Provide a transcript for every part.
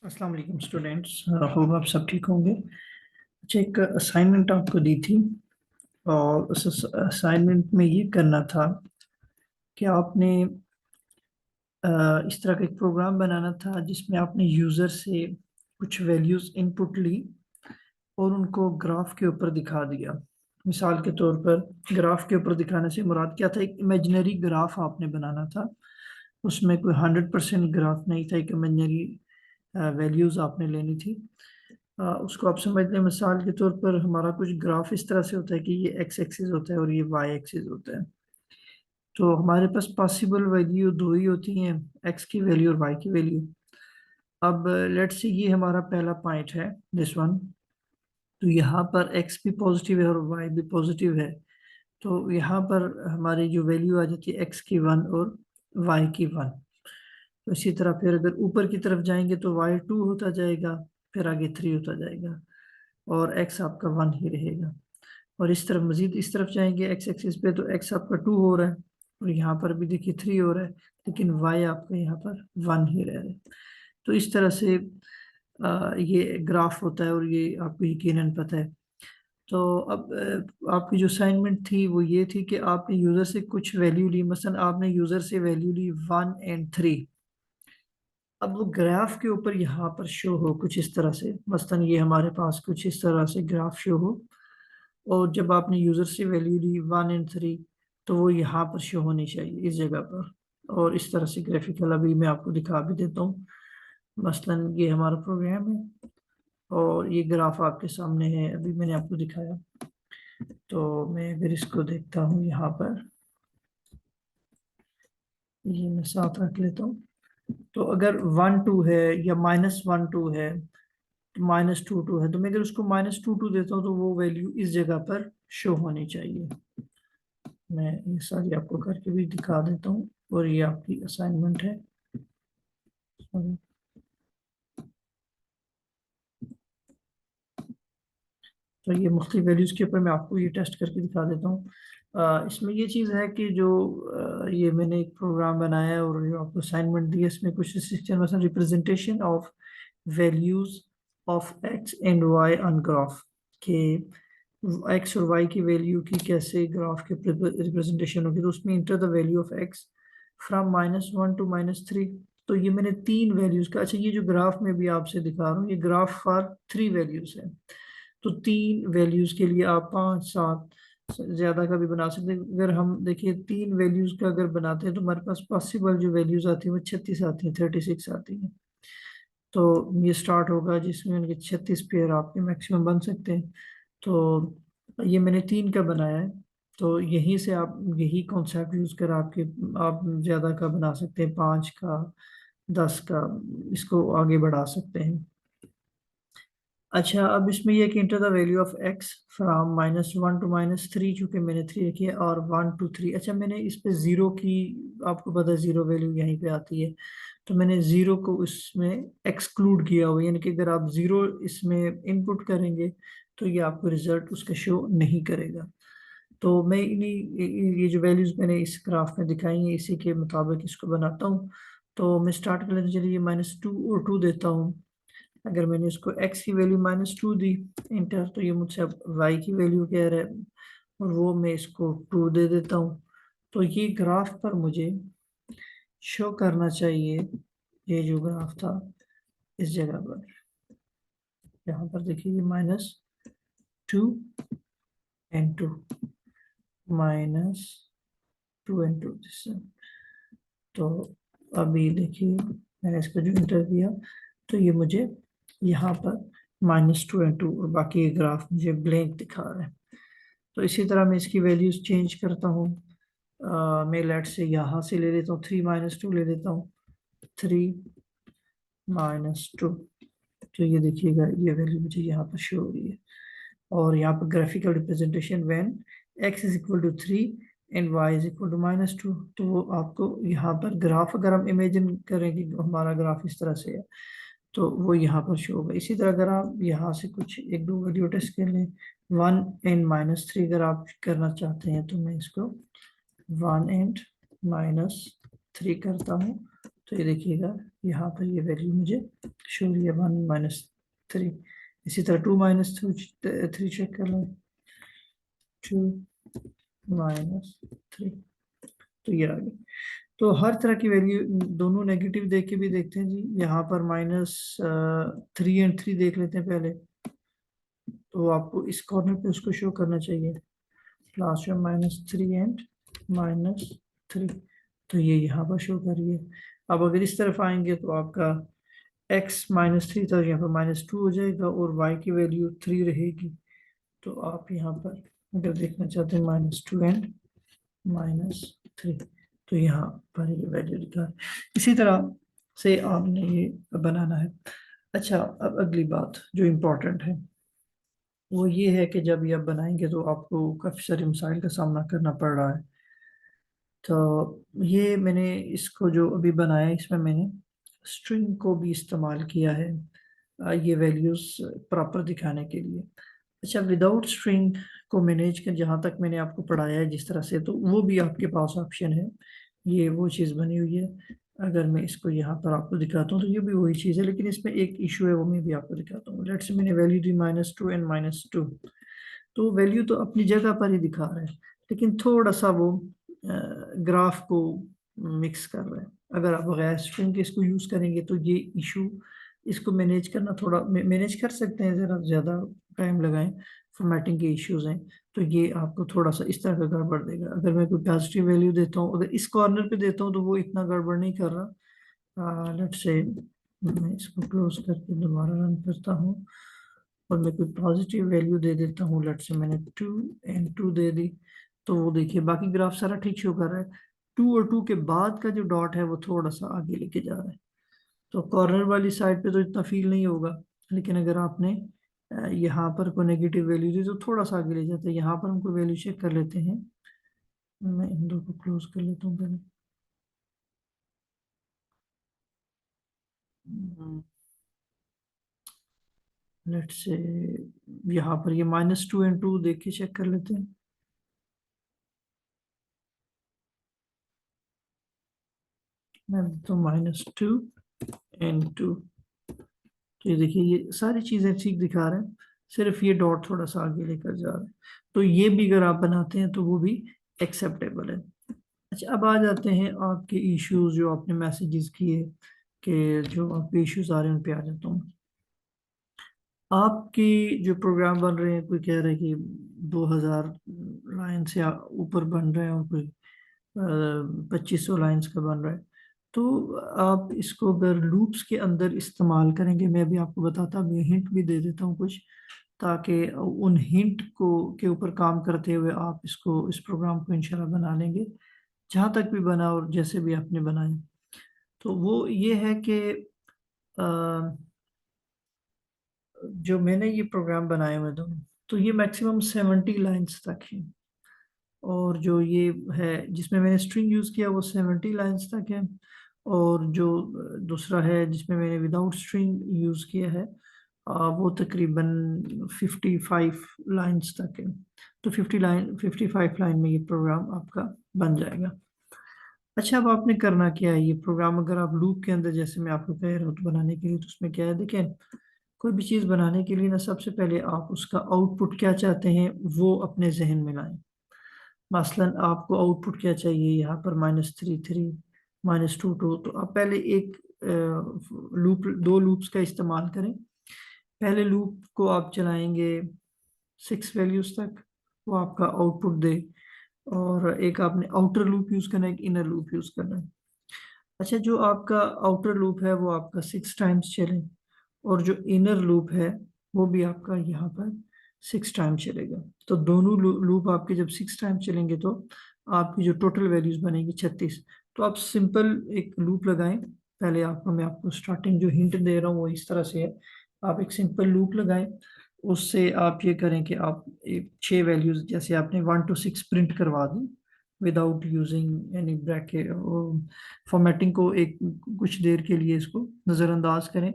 अस्सलाम वालेकुम students, hope आप सब ठीक होंगे। अच्छा, एक असाइनमेंट आपको दी थी और उस असाइनमेंट में ये करना था कि आपने इस तरह का एक प्रोग्राम बनाना था जिसमें आपने यूज़र से कुछ वैल्यूज़ इनपुट ली और उनको ग्राफ के ऊपर दिखा दिया। मिसाल के तौर पर ग्राफ के ऊपर दिखाने से मुराद क्या था, एक इमेजिनरी ग्राफ आपने बनाना था। उसमें कोई 100% ग्राफ नहीं था, एक इमेजिनरी वैल्यूज़ आपने लेनी थी। उसको आप समझ लें, मिसाल के तौर पर हमारा कुछ ग्राफ इस तरह से होता है कि ये एक्स एक्सिस होता है और ये वाई एक्सिस होता है। तो हमारे पास पॉसिबल वैल्यू दो ही होती हैं, एक्स की वैल्यू और वाई की वैल्यू। अब लेट्स से ये हमारा पहला पॉइंट है, दिस वन। तो यहाँ पर एक्स भी पॉजिटिव है और वाई भी पॉजिटिव है। तो यहाँ पर हमारी जो वैल्यू आ जाती है एक्स की 1 और वाई की 1। तो इसी तरह फिर अगर ऊपर की तरफ जाएंगे तो वाई 2 होता जाएगा, फिर आगे 3 होता जाएगा और एक्स आपका 1 ही रहेगा। और इस तरफ मजीद इस तरफ जाएंगे एक्स एक्सिस पे तो एक्स आपका 2 हो रहा है और यहाँ पर भी देखिए 3 हो रहा है, लेकिन वाई आपका यहाँ पर 1 ही रह रहा है। तो इस तरह से ये ग्राफ होता है और ये आपको यकीनन पता है। तो अब आपकी जो असाइनमेंट थी वो ये थी कि आपने यूज़र से कुछ वैल्यू ली, मसलन आपने यूज़र से वैल्यू ली 1 और 3। अब वो ग्राफ के ऊपर यहाँ पर शो हो कुछ इस तरह से, मसलन ये हमारे पास कुछ इस तरह से ग्राफ शो हो और जब आपने यूज़र से वैल्यू ली 1 और 3 तो वो यहाँ पर शो होनी चाहिए इस जगह पर। और इस तरह से ग्राफिकल अभी मैं आपको दिखा भी देता हूँ। मसलन ये हमारा प्रोग्राम है और ये ग्राफ आपके सामने है, अभी मैंने आपको दिखाया। तो मैं अगर इसको देखता हूँ यहाँ पर, ये मैं साथ रख लेता हूँ। तो अगर 1 2 है या -1 2 है, -2 2 है, तो मैं अगर उसको -2 2 देता हूँ तो वो वैल्यू इस जगह पर शो होनी चाहिए। मैं ये सारी आपको करके भी दिखा देता हूँ और ये आपकी असाइनमेंट है। तो ये मुख्तलिफ वैल्यूज़ के ऊपर मैं आपको ये टेस्ट करके दिखा देता हूँ। इसमें ये चीज़ है कि जो ये मैंने एक प्रोग्राम बनाया है और जो आपको असाइनमेंट दी है इसमें कुछ रिस्ट्रिक्शन, मतलब representation of values of x and y on graph, के एक्स और वाई की वैल्यू की कैसे ग्राफ के रिप्रेजेंटेशन होगी। तो उसमें enter the value of x from -1 to -3। तो ये मैंने 3 वैल्यूज़ का, अच्छा ये जो ग्राफ में भी आपसे दिखा रहा हूँ ये ग्राफ फॉर 3 वैल्यूज़ है। तो 3 वैल्यूज के लिए आप 5 7 ज्यादा का भी बना सकते हैं। अगर हम देखिए 3 वैल्यूज का अगर बनाते हैं तो हमारे पास पॉसिबल जो वैल्यूज आती है वो 36 आती हैं, 36 आती हैं। तो ये स्टार्ट होगा जिसमें उनके 36 पेयर आपके मैक्सिमम बन सकते हैं। तो ये मैंने 3 का बनाया है। तो यहीं से आप यही कॉन्सेप्ट यूज कर आपके आप ज्यादा का बना सकते हैं, 5 का, 10 का, इसको आगे बढ़ा सकते हैं। अच्छा, अब इसमें यह कि inter the value of x from -1 to -3, चूंकि मैंने 3 रखी है, और 1 to 3। अच्छा, मैंने इस पे जीरो की, आपको पता है जीरो वैल्यू यहीं पे आती है, तो मैंने जीरो को इसमें एक्सक्लूड किया हुआ, यानी कि अगर आप जीरो इसमें इनपुट करेंगे तो ये आपको रिजल्ट उसका शो नहीं करेगा। तो मैं इन्हीं ये जो वैल्यूज मैंने इस ग्राफ में दिखाई हैं इसी के मुताबिक इसको बनाता हूँ। तो मैं स्टार्ट कर लेते चलिए -2 और 2 देता हूँ। अगर मैंने इसको x की वैल्यू -2 दी इंटर, तो ये मुझसे अब y की वैल्यू कह रहा है और वो मैं इसको 2 दे देता हूँ। तो ये ग्राफ पर मुझे शो करना चाहिए, ये जो ग्राफ था इस जगह पर, यहाँ पर देखिए ये -2 and 2, -2 and 2। तो अभी देखिए मैंने इसको जो इंटर किया तो ये मुझे यहाँ पर -2 and 2 और बाकी ग्राफ मुझे ब्लैंक दिखा रहा है। तो इसी तरह मैं इसकी वैल्यूज चेंज करता हूँ। मैं लेट से यहाँ से ले लेता हूँ 3 - 2 ले लेता हूँ, 3 - 2। तो ये देखिएगा ये वैल्यू मुझे यहाँ पर शो हो रही है। और यहाँ पर graphical representation when x is equal to 3 and y is equal to -2। तो वो आपको यहाँ पर ग्राफ, अगर हम इमेजिन करें कि हमारा ग्राफ इस तरह से है तो वो यहाँ पर शो होगा। इसी तरह अगर आप यहाँ से कुछ एक दो वैल्यू टेस्ट कर लें, 1 and -3 अगर आप करना चाहते हैं तो मैं इसको 1 and -3 करता हूँ तो ये देखिएगा यहाँ पर ये वैल्यू मुझे शो हुई है 1 - 3। इसी तरह 2 - 3 चेक कर लें, 2 - 3, तो ये आ गया। तो हर तरह की वैल्यू दोनों नेगेटिव देख के भी देखते हैं जी। यहाँ पर -3 और 3 देख लेते हैं पहले, तो आपको इस कॉर्नर पे उसको शो करना चाहिए, लास्ट में -3 एंड -3, तो ये यहाँ पर शो करिए। अब अगर इस तरफ आएंगे तो आपका x -3 था, यहाँ पर -2 हो जाएगा और y की वैल्यू 3 रहेगी। तो आप यहाँ पर अगर देखना चाहते हैं -2 एंड -3, तो यहाँ पर ये वैल्यू लिखा है। इसी तरह से आपने ये बनाना है। अच्छा, अब अगली बात जो इम्पोर्टेंट है वो ये है कि जब ये आप बनाएंगे तो आपको काफ़ी सारे मसाइल का सामना करना पड़ रहा है। तो ये मैंने इसको जो अभी बनाया है इसमें मैंने स्ट्रिंग को भी इस्तेमाल किया है ये वैल्यूज़ प्रॉपर दिखाने के लिए। अच्छा, विदाउट स्ट्रिंग को मैनेज कर जहाँ तक मैंने आपको पढ़ाया है जिस तरह से, तो वो भी आपके पास ऑप्शन है। ये वो चीज़ बनी हुई है। अगर मैं इसको यहाँ पर आपको दिखाता हूँ तो ये भी वही चीज़ है, लेकिन इसमें एक इशू है, वो मैं भी आपको दिखाता हूँ। लेट्स से मैंने वैल्यू दी -2 एंड -2, तो वैल्यू तो अपनी जगह पर ही दिखा रहा है, लेकिन थोड़ा सा वो ग्राफ को मिक्स कर रहा है। अगर आप बगैर स्ट्रिंग के इसको यूज़ करेंगे तो ये इशू, इसको मैनेज करना थोड़ा मैनेज कर सकते हैं, ज़रा ज़्यादा टाइम लगाएं, फॉर्मेटिंग के इश्यूज हैं, तो ये आपको थोड़ा सा इस तरह का गड़बड़ देगा। अगर मैं कोई पॉजिटिव वैल्यू देता हूँ, अगर इस कॉर्नर पे देता हूँ तो वो इतना गड़बड़ नहीं कर रहा। लेट्स से मैं इसको क्लोज करके दोबारा रन करता हूँ और मैं कोई पॉजिटिव वैल्यू दे देता हूँ। लेट्स से मैंने 2 एंड 2 दे दी, तो वो देखिए बाकी ग्राफ सारा ठीक शो कर रहा है। 2 और 2 के बाद का जो डॉट है वो थोड़ा सा आगे लेके जा रहा है, तो कॉर्नर वाली साइड पे तो इतना फील नहीं होगा, लेकिन अगर आपने यहाँ पर कोई नेगेटिव वैल्यू दी तो थोड़ा सा आगे ले जाता है। यहाँ पर हम कोई वैल्यू चेक कर लेते हैं, मैं इन दो को क्लोज कर लेता हूँ पहले। लेट्स से यहाँ पर ये -2 एंड 2 देख के चेक कर लेते हैं। मैं तो -2 एंड 2, तो ये देखिए ये सारी चीज़ें ठीक दिखा रहे हैं, सिर्फ ये डॉट थोड़ा सा आगे लेकर जा रहा है। तो ये भी अगर आप बनाते हैं तो वो भी एक्सेप्टेबल है। अच्छा, अब आ जाते हैं आपके इश्यूज जो आपने मैसेजेस किए, कि जो आपके इश्यूज आ रहे हैं उन पे आ जाता हूँ। आपकी जो प्रोग्राम बन रहे हैं, कोई कह रहे हैं कि 2000 लाइन से ऊपर बन रहे हैं और कोई 2500 लाइंस का बन रहा है, तो आप इसको अगर लूप्स के अंदर इस्तेमाल करेंगे, मैं भी आपको बताता मैं हिंट भी दे देता हूँ कुछ, ताकि उन हिंट को के ऊपर काम करते हुए आप इसको इस प्रोग्राम को इंशाल्लाह बना लेंगे, जहाँ तक भी बना और जैसे भी आपने बनाए। तो वो ये है कि अ, जो मैंने ये प्रोग्राम बनाए हुए दोनों, तो ये मैक्सिमम 70 लाइंस तक है, और जो ये है जिसमें मैंने स्ट्रिंग यूज़ किया वो 70 लाइंस तक है, और जो दूसरा है जिसमें मैंने विदाउट स्ट्रिंग यूज़ किया है वो तकरीबन 55 लाइंस तक है। तो 55 लाइन में ये प्रोग्राम आपका बन जाएगा। अच्छा, अब आपने करना क्या है, ये प्रोग्राम अगर आप लूप के अंदर जैसे मैं आपको कह रहा हूँ तो बनाने के लिए, तो उसमें क्या है देखें, कोई भी चीज़ बनाने के लिए ना सबसे पहले आप उसका आउटपुट क्या चाहते हैं वो अपने जहन में लाएं। मसलन आपको आउटपुट क्या चाहिए, यहाँ पर -3 3 -2 2, तो आप पहले एक लूप, दो लूप्स का इस्तेमाल करें। पहले लूप को आप चलाएंगे 6 वैल्यूज तक, वो आपका आउटपुट दे, और एक आपने आउटर लूप यूज करना है, एक इनर लूप यूज करना है। अच्छा, जो आपका आउटर लूप है वो आपका 6 टाइम्स चले, और जो इनर लूप है वो भी आपका यहाँ पर 6 टाइम चलेगा। तो दोनों लूप आपके जब 6 टाइम चलेंगे तो आपकी जो टोटल वैल्यूज बनेगी 36। तो आप सिंपल एक लूप लगाएं। पहले आपको मैं आपको स्टार्टिंग जो हिंट दे रहा हूँ वो इस तरह से है, आप एक सिंपल लूप लगाएं। उससे आप ये करें कि आप एक 6 वैल्यूज जैसे आपने 1 to 6 प्रिंट करवा दी without using any bracket, formatting को एक कुछ देर के लिए इसको नज़रअंदाज करें।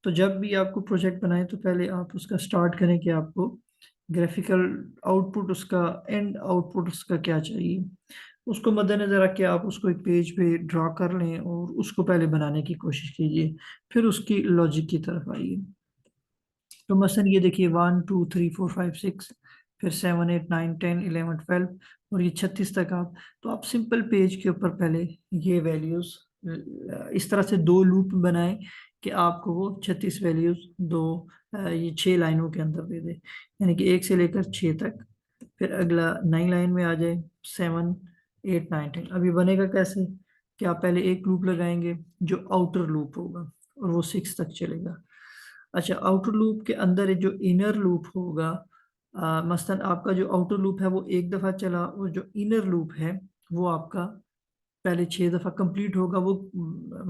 तो जब भी आपको प्रोजेक्ट बनाए तो पहले आप उसका स्टार्ट करें कि आपको ग्राफिकल आउटपुट, उसका एंड आउटपुट उसका क्या चाहिए। اس کو مد نظر رکھ کے آپ اس کو ایک پیج پہ ڈرا کر لیں اور اس کو پہلے بنانے کی کوشش کیجیے، پھر اس کی لاجک کی طرف آئیے۔ تو مثلا یہ دیکھیے 1 2 3 4 5 6، پھر 7 8 9 10 11 12 اور یہ 36 تک آپ، تو آپ سمپل پیج کے اوپر پہلے یہ ویلیوز اس طرح سے 2 لوپ بنائیں کہ آپ کو وہ 36 ویلیوز یہ 6 لائنوں کے اندر دے دے، یعنی کہ 1 سے لے کر 6 تک، پھر اگلا 9 لائن میں آ جائے 7 8 9 10۔ اب یہ بنے گا کیسے کہ آپ پہلے ایک لوپ لگائیں گے جو آؤٹر لوپ ہوگا اور وہ 6 تک چلے گا۔ اچھا، آؤٹر لوپ کے اندر جو انر لوپ ہوگا، مثلا آپ کا جو آؤٹر لوپ ہے وہ ایک دفعہ چلا، اور جو انر لوپ ہے وہ آپ کا پہلے 6 دفعہ کمپلیٹ ہوگا، وہ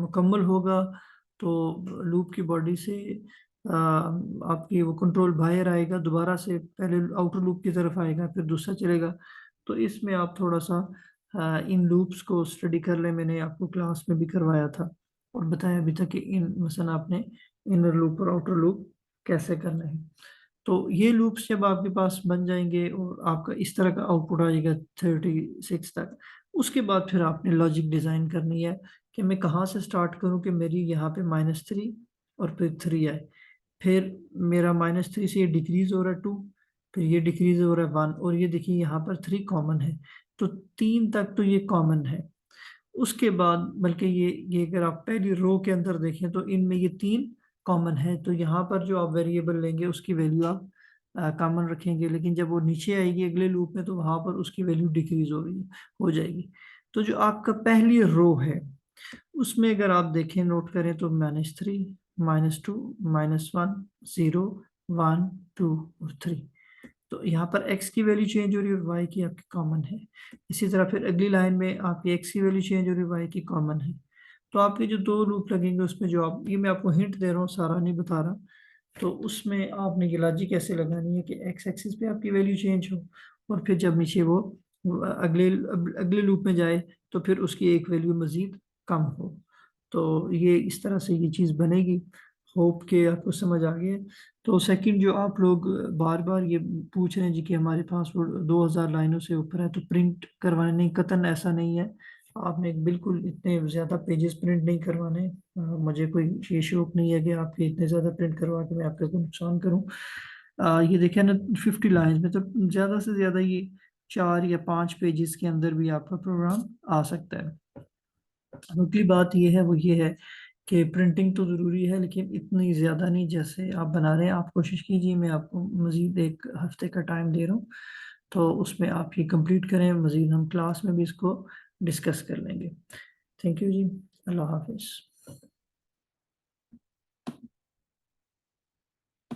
مکمل ہوگا، تو لوپ کی باڈی سے آپ کی وہ کنٹرول باہر آئے گا، دوبارہ سے پہلے آؤٹر لوپ کی طرف آئے گا، پھر دوسرا چلے گا۔ تو اس میں آپ تھوڑا سا ان لوپس کو اسٹڈی کر لیں، میں نے آپ کو کلاس میں بھی کروایا تھا اور بتایا بھی تھا کہ مثلا آپ نے انر لوپ اور آؤٹر لوپ کیسے کرنا ہے۔ تو یہ لوپس جب آپ کے پاس بن جائیں گے اور آپ کا اس طرح کا آؤٹ پٹ آئے گا 36 تک، اس کے بعد پھر آپ نے لاجک ڈیزائن کرنی ہے کہ میں کہاں سے سٹارٹ کروں کہ میری یہاں پہ -3 اور پھر 3 آئے، پھر میرا -3 سے یہ ڈیکریز ہو رہا ہے 2، پھر یہ ڈیکریز ہو رہا ہے 1، اور یہ دیکھیے یہاں پر 3 کامن ہے، تو 3 تک تو یہ کامن ہے۔ اس کے بعد بلکہ یہ اگر آپ پہلی رو کے اندر دیکھیں تو ان میں یہ 3 کامن ہے، تو یہاں پر جو آپ ویریبل لیں گے اس کی ویلیو آپ کامن رکھیں گے، لیکن جب وہ نیچے آئے گی اگلے لوپ میں تو وہاں پر اس کی ویلیو ڈیکریز ہو جائے گی۔ تو جو آپ کا پہلی رو ہے اس میں اگر آپ دیکھیں نوٹ کریں تو -3 -2 -1 0 1 2 اور 3، تو یہاں پر x کی ویلیو چینج ہو رہی ہے اور y کی آپ کی کامن ہے۔ اسی طرح پھر اگلی لائن میں آپ کی x کی ویلیو چینج ہو رہی ہے، y کی کامن ہے۔ تو آپ کے جو 2 لوپ لگیں گے اس میں جو یہ میں آپ کو ہنٹ دے رہا ہوں، سارا نہیں بتا رہا، تو اس میں آپ نے یہ لاجک کیسے لگانی ہے کہ ایکس ایکسس پہ آپ کی ویلیو چینج ہو، اور پھر جب نیچے وہ اگلے لوپ میں جائے تو پھر اس کی ایک ویلیو مزید کم ہو۔ تو یہ اس طرح سے یہ چیز بنے گی۔ ہوپ کہ آپ کو سمجھ آ گیا۔ تو سیکنڈ جو آپ لوگ بار بار یہ پوچھ رہے ہیں جی کہ ہمارے پاس وہ 2000 لائنوں سے اوپر ہے تو پرنٹ کروانے، نہیں، قطعاً ایسا نہیں ہے، آپ نے بالکل اتنے زیادہ پیجز پرنٹ نہیں کروانے۔ مجھے کوئی یہ شوق نہیں ہے کہ آپ کے اتنے زیادہ پرنٹ کروا کے میں آپ کا کوئی نقصان کروں۔ یہ دیکھیں نا 50 لائنز میں تو زیادہ سے زیادہ یہ 4 یا 5 پیجز کے اندر بھی آپ کا پروگرام آ سکتا ہے۔ اگلی بات یہ ہے کہ پرنٹنگ تو ضروری ہے لیکن اتنی زیادہ نہیں جیسے آپ بنا رہے ہیں۔ آپ کوشش کیجیے، میں آپ کو مزید 1 ہفتے کا ٹائم دے رہا ہوں، تو اس میں آپ یہ کمپلیٹ کریں، مزید ہم کلاس میں بھی اس کو ڈسکس کر لیں گے۔ تھینک یو جی، اللہ حافظ۔